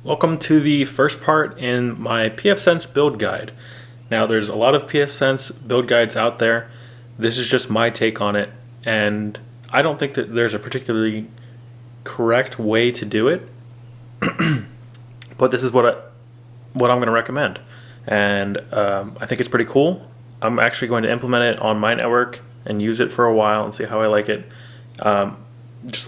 Welcome to the first part in my PFSense build guide. Now there's a lot of PFSense build guides out there. This is just my take on it, and I don't think that there's a particularly correct way to do it, but this is what I'm going to recommend. And I think it's pretty cool. I'm actually going to implement it on my network and use it for a while and see how I like it. Just a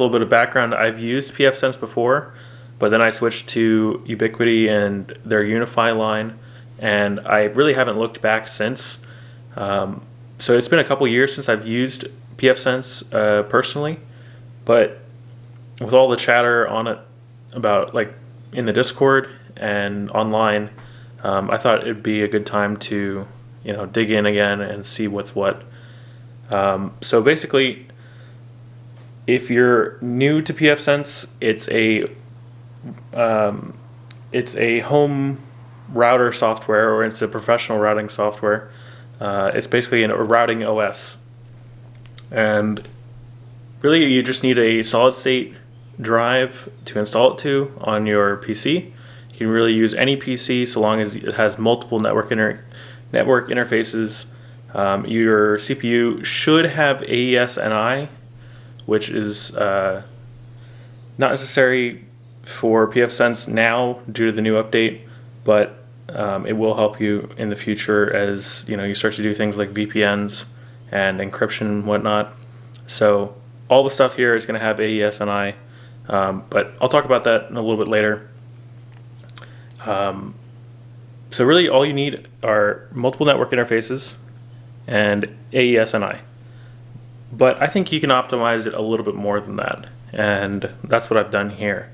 little bit of background, I've used PFSense before, but then I switched to Ubiquiti and their Unify line, and I really haven't looked back since. So it's been a couple years since I've used PFSense personally, but with all the chatter on it about, like, in the Discord and online, I thought it'd be a good time to dig in again and see what's what. So basically, if you're new to PFSense, it's a home router software, or it's a professional routing software. It's basically a routing OS, and really you just need a solid state drive to install it to on your PC. You can really use any PC so long as it has multiple network interfaces. Your CPU should have aes-ni, which is not necessary for PFSense now due to the new update, but it will help you in the future as you start to do things like VPNs and encryption and whatnot. So all the stuff here is going to have aes-ni, but I'll talk about that in a little bit later. So really all you need are multiple network interfaces and aes-ni. But I think you can optimize it a little bit more than that, and that's what I've done here.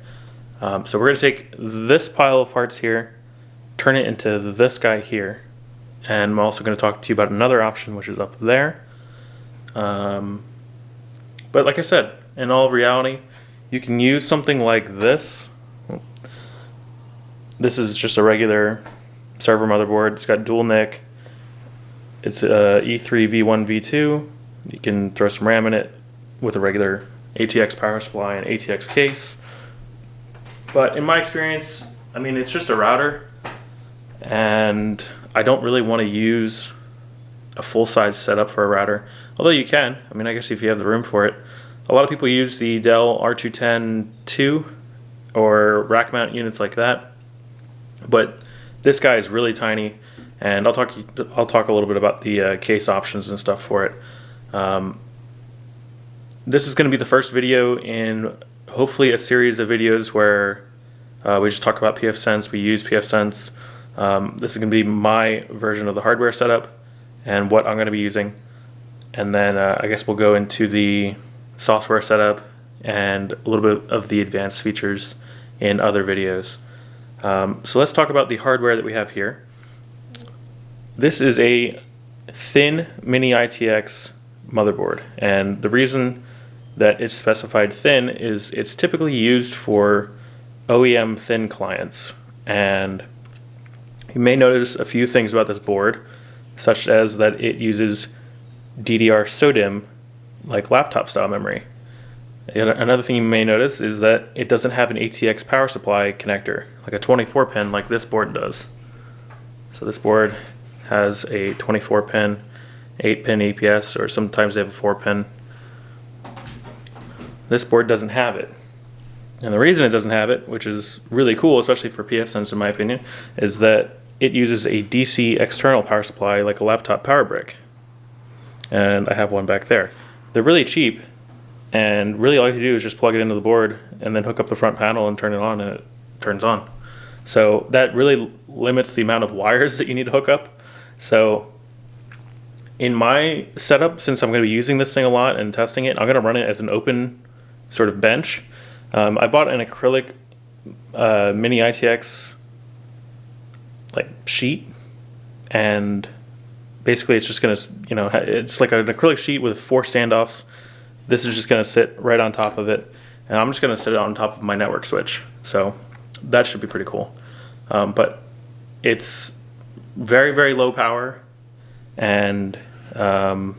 So we're going to take this pile of parts here, turn it into this guy here, and I'm also going to talk to you about another option which is up there. But like I said, in all reality, you can use something like this. This is just a regular server motherboard. It's got dual NIC. It's a E3 V1 V2. You can throw some RAM in it with a regular ATX power supply and ATX case. But in my experience, I mean, it's just a router, and I don't really want to use a full-size setup for a router. Although you can. I mean, I guess if you have the room for it. A lot of people use the Dell R210-2 or rack mount units like that. But this guy is really tiny, and I'll talk a little bit about the case options and stuff for it. This is going to be the first video in hopefully a series of videos where we just talk about PFSense, we use PFSense. This is going to be my version of the hardware setup and what I'm going to be using. And then I guess we'll go into the software setup and a little bit of the advanced features in other videos. So let's talk about the hardware that we have here. This is a thin Mini-ITX motherboard, and the reason that it's specified thin is it's typically used for OEM thin clients. And you may notice a few things about this board, such as that it uses DDR SODIMM like laptop style memory. Another thing you may notice is that it doesn't have an ATX power supply connector, like a 24 pin like this board does. So this board has a 24 pin, 8 pin APS, or sometimes they have a 4 pin. This board doesn't have it. And the reason it doesn't have it, which is really cool, especially for PFSense in my opinion, is that it uses a DC external power supply like a laptop power brick. And I have one back there. They're really cheap, and really all you have to do is just plug it into the board and then hook up the front panel and turn it on, and it turns on. So that really limits the amount of wires that you need to hook up. So in my setup, since I'm going to be using this thing a lot and testing it, I'm going to run it as an open sort of bench. I bought an acrylic Mini-ITX like sheet, and basically it's just going to, it's like an acrylic sheet with 4 standoffs. This is just going to sit right on top of it, and I'm just going to sit it on top of my network switch. So that should be pretty cool. But it's very, very low power, and yeah,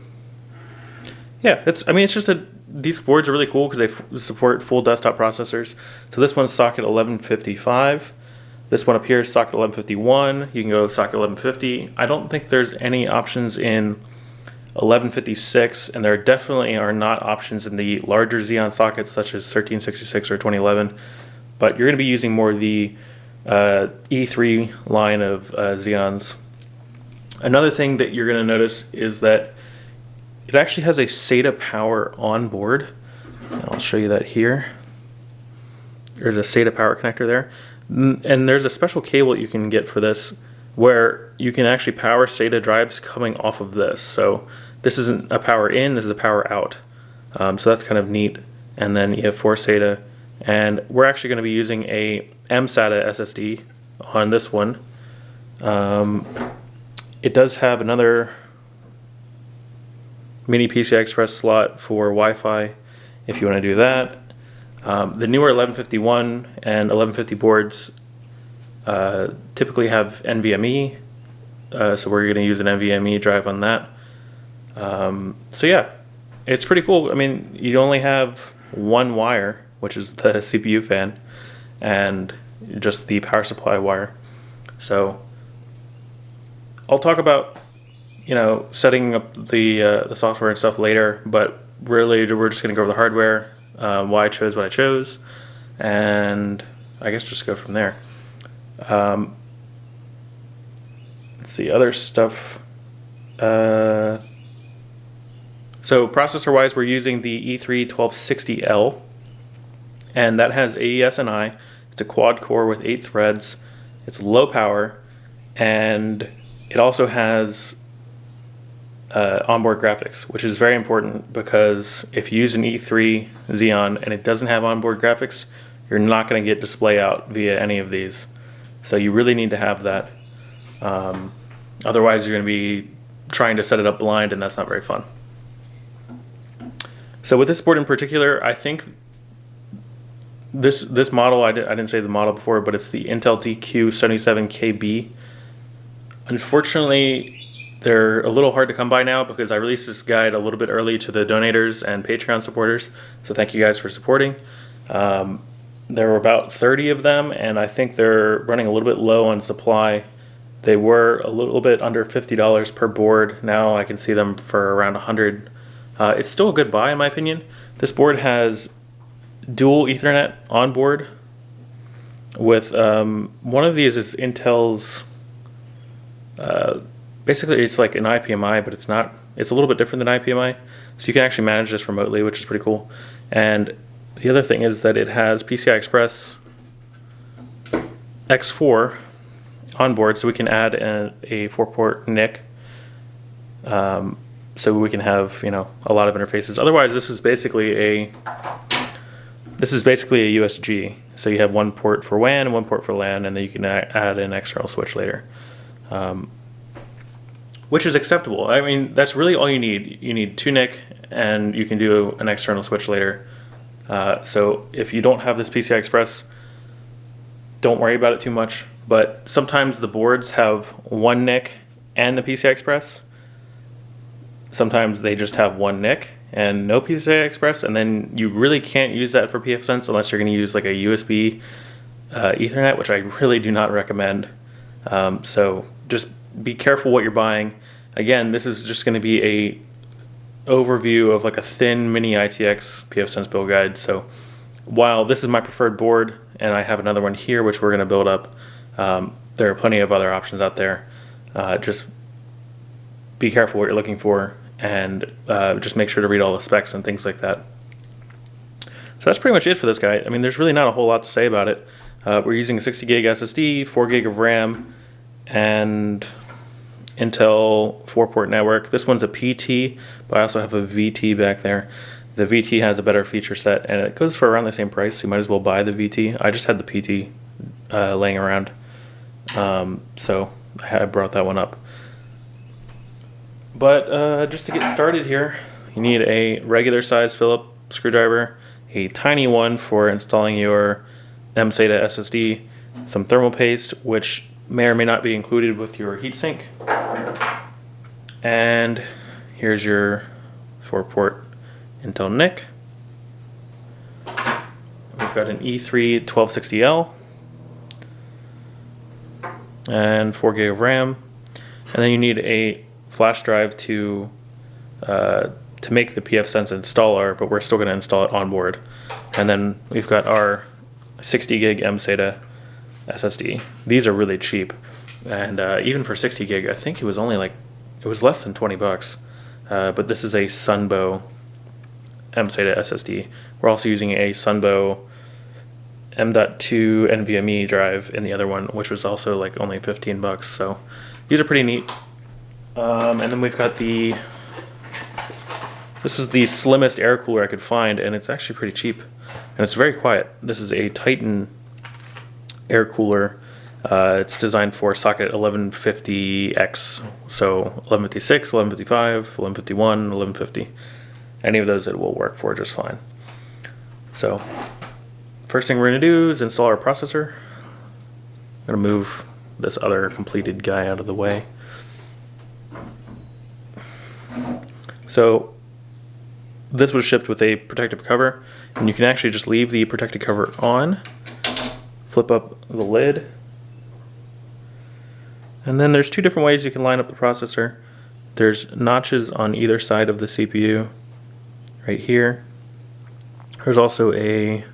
it's just these boards are really cool because they support full desktop processors. So this one's socket 1155. This one up here is socket 1151. You can go socket 1150. I don't think there's any options in 1156, and there definitely are not options in the larger Xeon sockets such as 1366 or 2011, but you're going to be using more of the E3 line of Xeons. Another thing that you're going to notice is that it actually has a SATA power on board. I'll show you that here. There's a SATA power connector there. And there's a special cable you can get for this where you can actually power SATA drives coming off of this. So this isn't a power in, this is a power out. So that's kind of neat. And then you have 4 SATA. And we're actually going to be using a mSATA SSD on this one. It does have another mini PCI Express slot for Wi-Fi if you want to do that. The newer 1151 and 1150 boards typically have NVMe, so we're going to use an NVMe drive on that. So yeah, it's pretty cool. I mean, you only have one wire, which is the CPU fan, and just the power supply wire. So I'll talk about, you know, setting up the software and stuff later, but really we're just going to go over the hardware, why I chose what I chose, and I guess just go from there. Let's see, other stuff. So processor-wise, we're using the E3 1260L, and that has aes-ni. It's a quad core with 8 threads. It's low power, and it also has onboard graphics, which is very important because if you use an E3 Xeon and it doesn't have onboard graphics, you're not going to get display out via any of these. So you really need to have that. Otherwise, you're going to be trying to set it up blind, and that's not very fun. So with this board in particular, I think this model, I didn't say the model before, but it's the Intel DQ77KB. Unfortunately, they're a little hard to come by now because I released this guide a little bit early to the donators and Patreon supporters, so thank you guys for supporting. There were about 30 of them, and I think they're running a little bit low on supply. They were a little bit under $50 per board. Now I can see them for around $100. It's still a good buy in my opinion. This board has dual Ethernet on board with one of these is Intel's basically it's like an IPMI, but it's not. It's a little bit different than IPMI, so you can actually manage this remotely, which is pretty cool. And the other thing is that it has PCI Express X4 on board, so we can add a 4-port NIC, so we can have, you know, a lot of interfaces. Otherwise, this is basically a USG. So you have one port for WAN and one port for LAN, and then you can add an external switch later, which is acceptable. I mean, that's really all you need. You need 2 NIC, and you can do an external switch later. So if you don't have this PCI Express, don't worry about it too much. But sometimes the boards have 1 NIC and the PCI Express. Sometimes they just have 1 NIC and no PCI Express, and then you really can't use that for PFSense unless you're going to use like a USB Ethernet, which I really do not recommend. So just be careful what you're buying. Again, this is just going to be a overview of like a thin Mini-ITX PFSense build guide. So while this is my preferred board, and I have another one here which we're going to build up, there are plenty of other options out there. Just be careful what you're looking for, and just make sure to read all the specs and things like that. So that's pretty much it for this guy. I mean, there's really not a whole lot to say about it. We're using a 60 gig SSD, 4 gig of RAM, and Intel 4-port network. This one's a PT, but I also have a VT back there. The VT has a better feature set, and it goes for around the same price, so you might as well buy the VT. I just had the PT laying around, so I brought that one up. But just to get started here, you need a regular size Phillips screwdriver, a tiny one for installing your mSATA SSD, some thermal paste, which may or may not be included with your heatsink, and here's your 4-port Intel NIC. We've got an E3 1260L, and 4 gig of RAM. And then you need a flash drive to make the PFSense installer, but we're still going to install it on board. And then we've got our 60 gig mSATA SSD. These are really cheap, and even for 60 gig, I think it was only like, it was less than 20 bucks. But this is a Sunbow mSATA SSD. We're also using a Sunbow M.2 NVMe drive in the other one, which was also like only 15 bucks. So these are pretty neat. And then we've got this is the slimmest air cooler I could find, and it's actually pretty cheap, and it's very quiet. This is a Titan air cooler. It's designed for socket 1150X, so 1156, 1155, 1151, 1150. Any of those it will work for just fine. So first thing we're going to do is install our processor. I'm going to move this other completed guy out of the way. So this was shipped with a protective cover, and you can actually just leave the protective cover on, flip up the lid, and then there's two different ways you can line up the processor. There's notches on either side of the CPU, right here. There's also a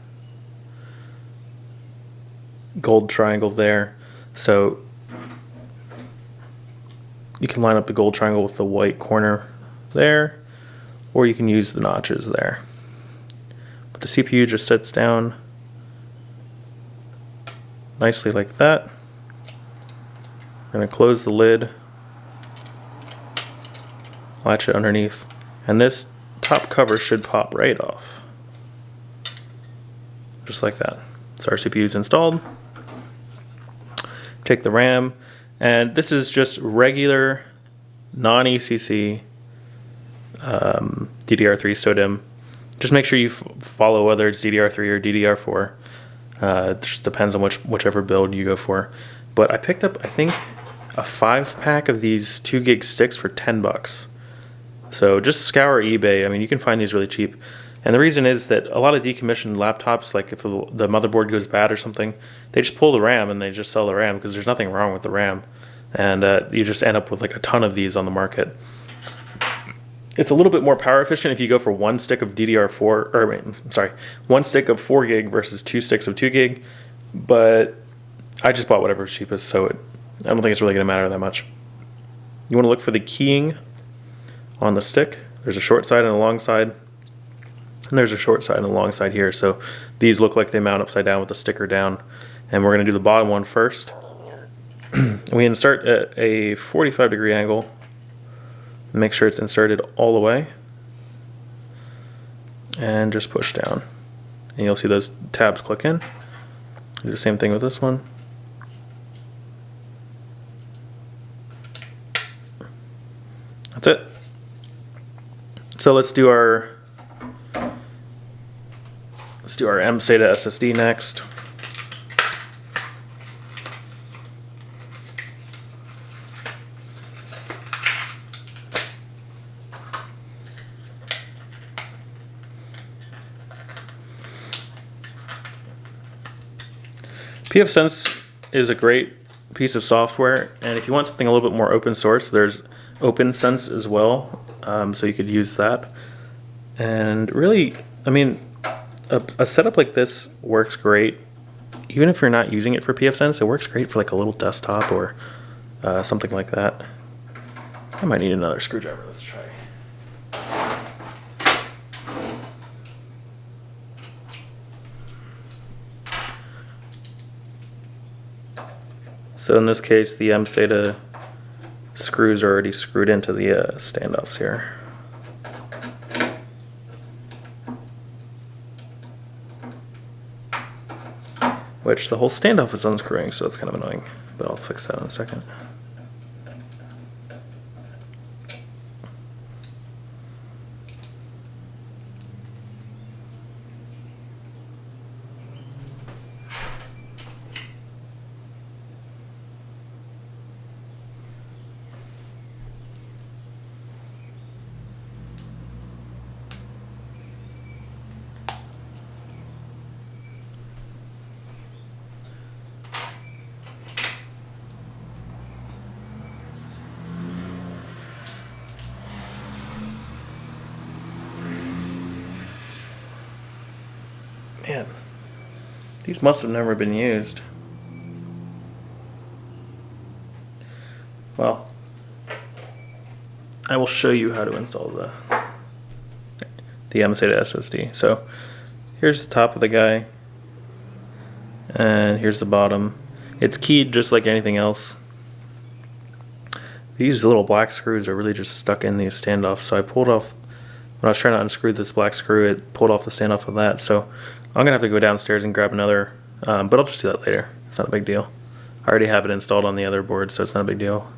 gold triangle there, so you can line up the gold triangle with the white corner there, or you can use the notches there. But the CPU just sits down nicely like that. I'm going to close the lid, latch it underneath, and this top cover should pop right off. Just like that. So our CPU is installed. Take the RAM, and this is just regular non-ECC DDR3 SODIMM. Just make sure you follow whether it's DDR3 or DDR4. It just depends on whichever build you go for. But I picked up, I think, a 5-pack of these 2 gig sticks for 10 bucks. So just scour eBay. I mean, you can find these really cheap. And the reason is that a lot of decommissioned laptops, like if the motherboard goes bad or something, they just pull the RAM and they just sell the RAM because there's nothing wrong with the RAM. And you just end up with like a ton of these on the market. It's a little bit more power efficient if you go for 1 stick of DDR4, or wait, sorry, 1 stick of 4 gig versus 2 sticks of 2 gig. But I just bought whatever's cheapest, so I don't think it's really going to matter that much. You want to look for the keying on the stick. There's a short side and a long side. And there's a short side and a long side here. So these look like they mount upside down with the sticker down. And we're going to do the bottom one first. We insert at a 45-degree angle. Make sure it's inserted all the way. And just push down. And you'll see those tabs click in. Do the same thing with this one. That's it. So let's do our mSATA SSD next. PFSense is a great piece of software, and if you want something a little bit more open source, there's OpenSense as well, so you could use that. And really, I mean, a setup like this works great. Even if you're not using it for PFSense, it works great for like a little desktop or something like that. I might need another screwdriver. Let's try. So in this case, the mSATA screws are already screwed into the standoffs here. Which the whole standoff is unscrewing, so it's kind of annoying, but I'll fix that in a second. These must have never been used. Well, I will show you how to install the SATA SSD. So here's the top of the guy, and here's the bottom. It's keyed just like anything else. These little black screws are really just stuck in these standoffs, so I pulled off, when I was trying to unscrew this black screw, it pulled off the standoff of that, so I'm going to have to go downstairs and grab another, but I'll just do that later. It's not a big deal. I already have it installed on the other board, so it's not a big deal.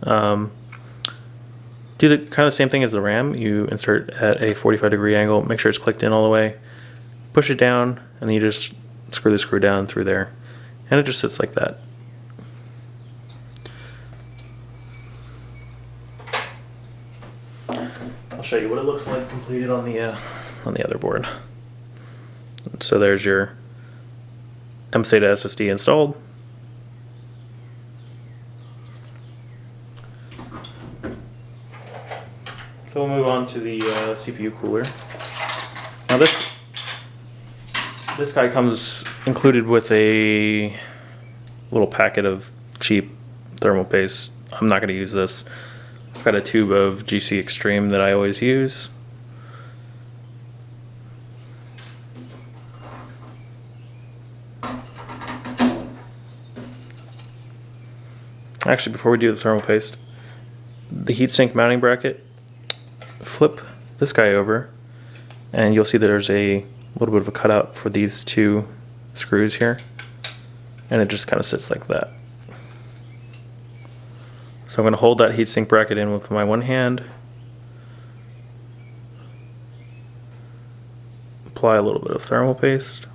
Do the kind of the same thing as the RAM. You insert at a 45-degree angle, make sure it's clicked in all the way, push it down, and then you just screw the screw down through there, and it just sits like that. I'll show you what it looks like completed on the other board. So there's your SATA SSD installed. So we'll move on to the CPU cooler. Now this guy comes included with a little packet of cheap thermal paste. I'm not going to use this. I've got a tube of GC Extreme that I always use. Actually, before we do the thermal paste, the heatsink mounting bracket, flip this guy over and you'll see that there's a little bit of a cutout for these two screws here, and it just kind of sits like that. So I'm going to hold that heatsink bracket in with my one hand, apply a little bit of thermal paste,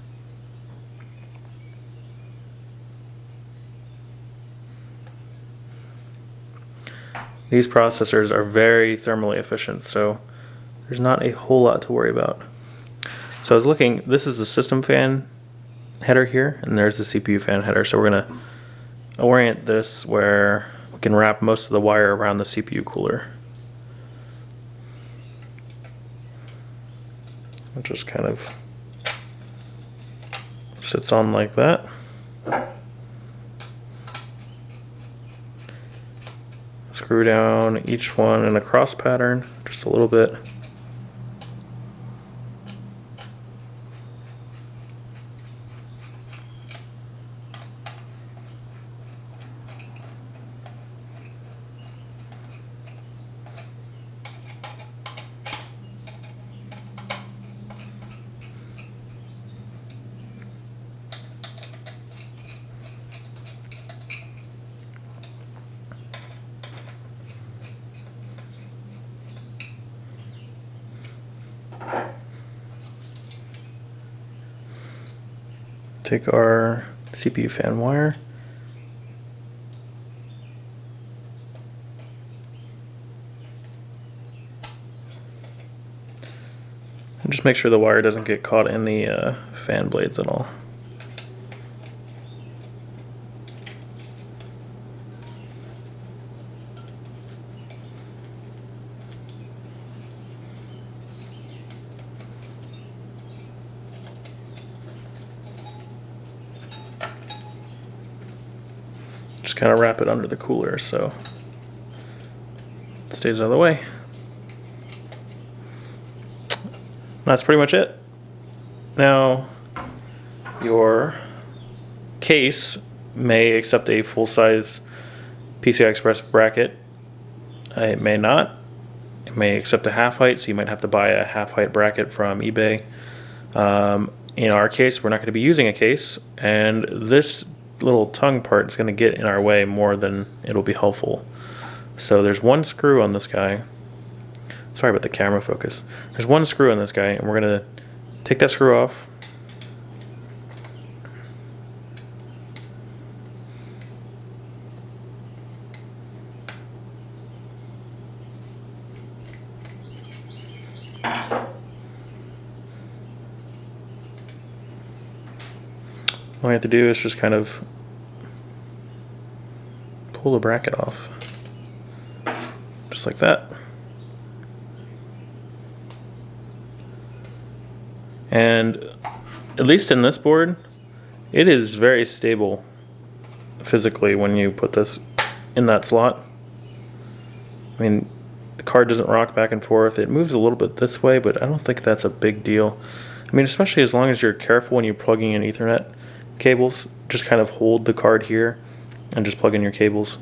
these processors are very thermally efficient, so there's not a whole lot to worry about. So I was looking, this is the system fan header here, and there's the CPU fan header, so we're going to orient this where we can wrap most of the wire around the CPU cooler. It just kind of sits on like that. Screw down each one in a cross pattern, just a little bit. Take our CPU fan wire, and just make sure the wire doesn't get caught in the fan blades at all. Just kind of wrap it under the cooler so it stays out of the way. That's pretty much it. Now, your case may accept a full-size PCI Express bracket. It may not. It may accept a half-height, so you might have to buy a half-height bracket from eBay. In our case, we're not going to be using a case, and this little tongue part is going to get in our way more than it'll be helpful. So there's one screw on this guy. Sorry about the camera focus. There's one screw on this guy, and we're going to take that screw off. All I have to do is just kind of pull the bracket off, just like that. And at least in this board, it is very stable physically when you put this in that slot. I mean, the card doesn't rock back and forth. It moves a little bit this way, but I don't think that's a big deal. I mean, especially as long as you're careful when you're plugging in Ethernet cables. Just kind of hold the card here and just plug in your cables.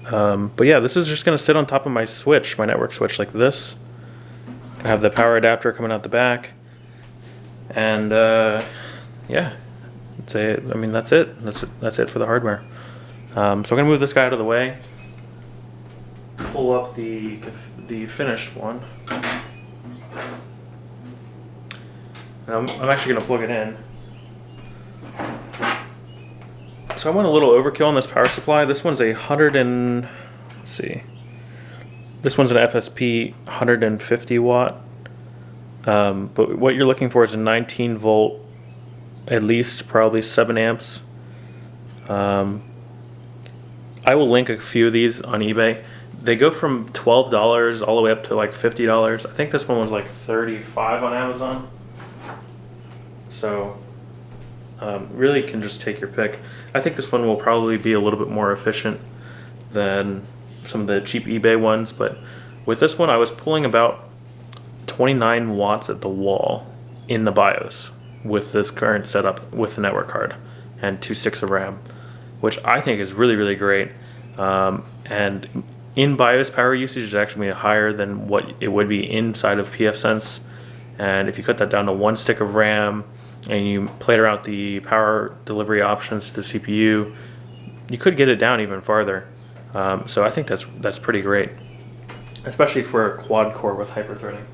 But yeah, this is just going to sit on top of my switch, my network switch, like this. I have the power adapter coming out the back. And yeah, that's it. I mean, that's it. That's it for the hardware. So I'm going to move this guy out of the way. Pull up the finished one. And I'm actually going to plug it in. So I went a little overkill on this power supply. This one's a let's see. This one's an FSP 150 watt. But what you're looking for is a 19 volt, at least probably 7 amps. I will link a few of these on eBay. They go from $12 all the way up to like $50. I think this one was like $35 on Amazon. So really can just take your pick. I think this one will probably be a little bit more efficient than some of the cheap eBay ones, but with this one I was pulling about 29 watts at the wall in the BIOS with this current setup with the network card and 2 sticks of RAM, which I think is really, really great. And in BIOS power usage is actually higher than what it would be inside of PFSense. And if you cut that down to 1 stick of RAM and you played around the power delivery options to the CPU, you could get it down even farther. So I think that's pretty great, especially for a quad core with hyperthreading.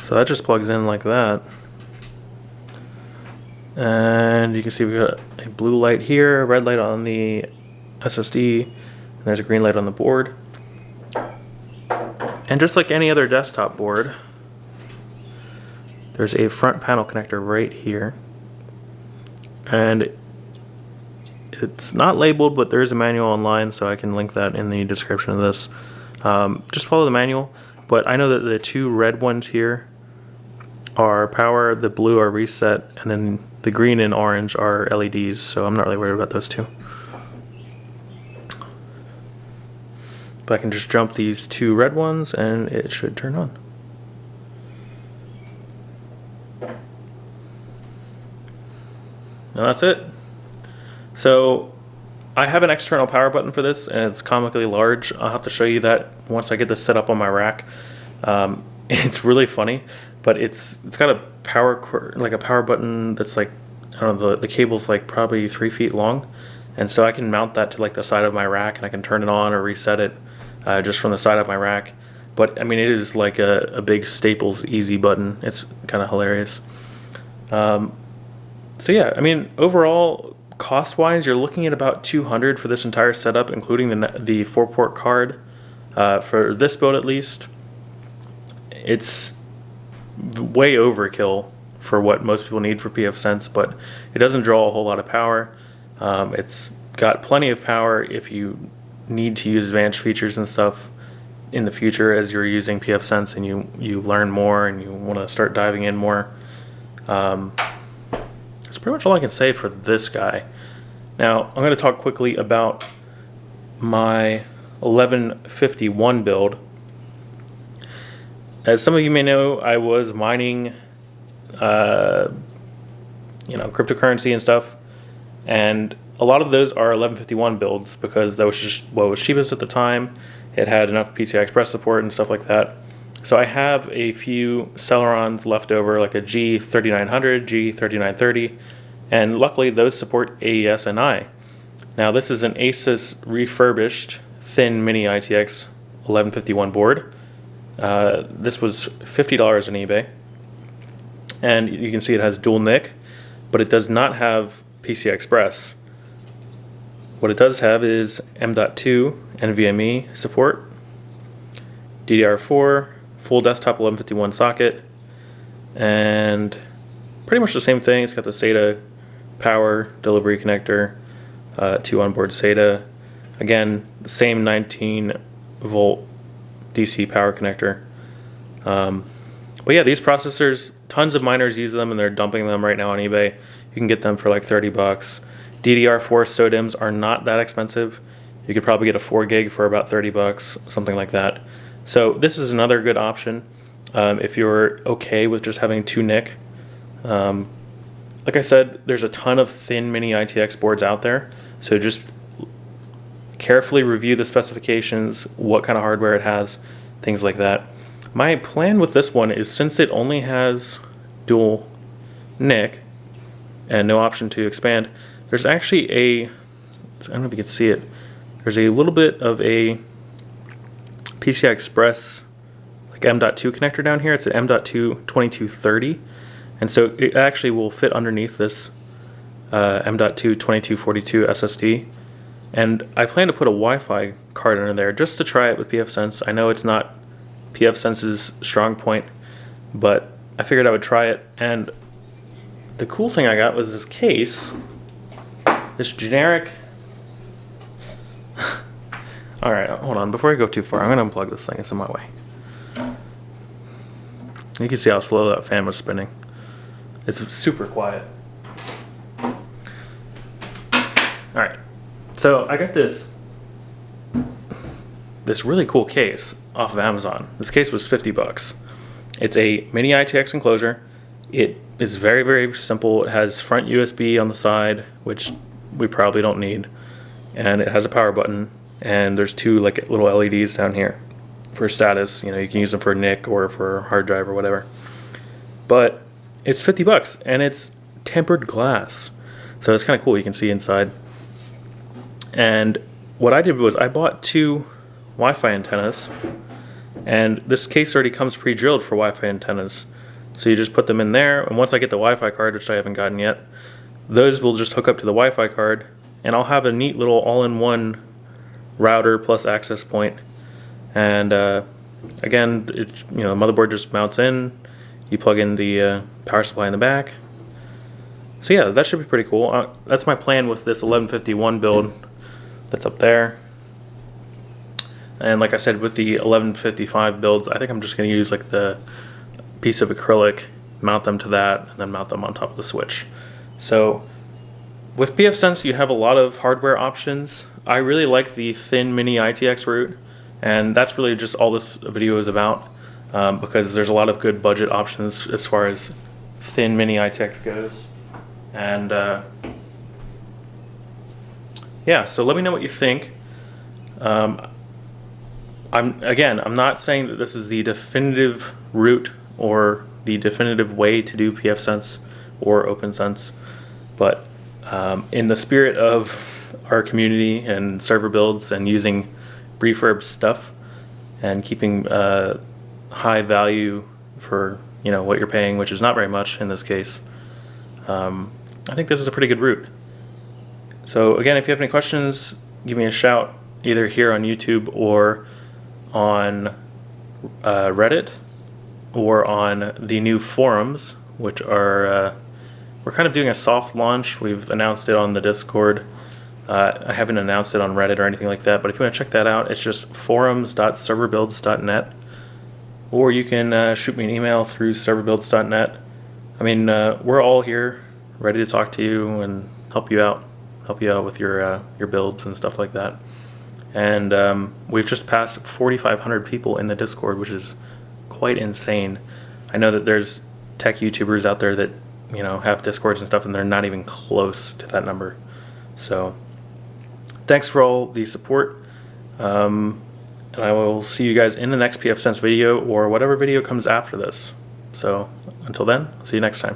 So that just plugs in like that. And you can see we've got a blue light here, a red light on the SSD, and there's a green light on the board. And just like any other desktop board, there's a front panel connector right here. And it's not labeled, but there is a manual online, so I can link that in the description of this. Just follow the manual, but I know that the 2 red ones here are power, the blue are reset, and then the green and orange are LEDs, so I'm not really worried about those 2. But I can just jump these 2 red ones and it should turn on. And that's it. So I have an external power button for this, and it's comically large. I'll have to show you that once I get this set up on my rack. It's really funny, but it's got a power button that's like, I don't know, the cable's like probably 3 feet long, and so I can mount that to like the side of my rack, and I can turn it on or reset it just from the side of my rack. But I mean, it is like a big Staples easy button. It's kind of hilarious. So yeah, I mean, overall, cost-wise, you're looking at about $200 for this entire setup, including the 4-port card. For this build, at least, it's way overkill for what most people need for PFSense, but it doesn't draw a whole lot of power. It's got plenty of power if you need to use advanced features and stuff in the future as you're using PFSense and you learn more and you want to start diving in more. That's pretty much all I can say for this guy. Now, I'm going to talk quickly about my 1151 build. As some of you may know, I was mining, cryptocurrency and stuff, and a lot of those are 1151 builds because that was just what was cheapest at the time. It had enough PCI Express support and stuff like that. So I have a few Celerons left over, like a G3900, G3930, and luckily those support aes-ni. Now this is an Asus refurbished thin Mini-ITX 1151 board. This was $50 on eBay, and you can see it has dual NIC, but it does not have PCI Express. What it does have is M.2 NVMe support, DDR4, full desktop 1151 socket, and pretty much the same thing. It's got the SATA power delivery connector, 2 onboard SATA. Again, the same 19-volt DC power connector. But yeah, these processors, tons of miners use them and they're dumping them right now on eBay. You can get them for like 30 bucks. DDR4 SODIMMs are not that expensive. You could probably get a 4 gig for about 30 bucks, something like that. So this is another good option if you're okay with just having 2 NIC. Like I said, there's a ton of thin Mini-ITX boards out there, so just carefully review the specifications, what kind of hardware it has, things like that. My plan with this one is, since it only has dual NIC and no option to expand, there's actually a, I don't know if you can see it, there's a little bit of a PCI Express like M.2 connector down here. It's an M.2 2230, and so it actually will fit underneath this M.2 2242 SSD. And I plan to put a Wi-Fi card under there just to try it with PFSense. I know it's not PFSense's strong point, but I figured I would try it. And the cool thing I got was this case, this generic. All right, hold on. Before I go too far, I'm going to unplug this thing. It's in my way. You can see how slow that fan was spinning. It's super quiet. All right, so I got this really cool case off of Amazon. This case was 50 bucks. It's a Mini-ITX enclosure. It is very, very simple. It has front USB on the side, which we probably don't need, and it has a power button, and there's 2 like little LEDs down here for status. You know, you can use them for NIC or for hard drive or whatever. But it's 50 bucks and it's tempered glass, so it's kind of cool. You can see inside. And what I did was I bought 2 Wi-Fi antennas, and this case already comes pre-drilled for Wi-Fi antennas. So you just put them in there, and once I get the Wi-Fi card, which I haven't gotten yet, those will just hook up to the Wi-Fi card, and I'll have a neat little all-in-one router plus access point. And again, the motherboard just mounts in. You plug in the power supply in the back. So yeah, that should be pretty cool. That's my plan with this 1151 build that's up there. And like I said, with the 1155 builds, I think I'm just going to use like the piece of acrylic, mount them to that, and then mount them on top of the switch. So with PFSense, you have a lot of hardware options. I really like the thin Mini-ITX route, and that's really just all this video is about, because there's a lot of good budget options as far as thin Mini-ITX goes. And yeah, so let me know what you think. I'm not saying that this is the definitive route or the definitive way to do PFSense or OpenSense, but in the spirit of our community and server builds and using refurb stuff and keeping high value for what you're paying, which is not very much in this case, I think this is a pretty good route. So again, if you have any questions, give me a shout either here on YouTube or on Reddit or on the new forums, which are we're kind of doing a soft launch. We've announced it on the Discord. I haven't announced it on Reddit or anything like that, but if you want to check that out, it's just forums.serverbuilds.net, or you can shoot me an email through serverbuilds.net. I mean, we're all here ready to talk to you and help you out with your builds and stuff like that. And we've just passed 4,500 people in the Discord, which is quite insane. I know that there's tech YouTubers out there that have Discords and stuff, and they're not even close to that number. So thanks for all the support, and I will see you guys in the next PFSense video or whatever video comes after this. So until then, I'll see you next time.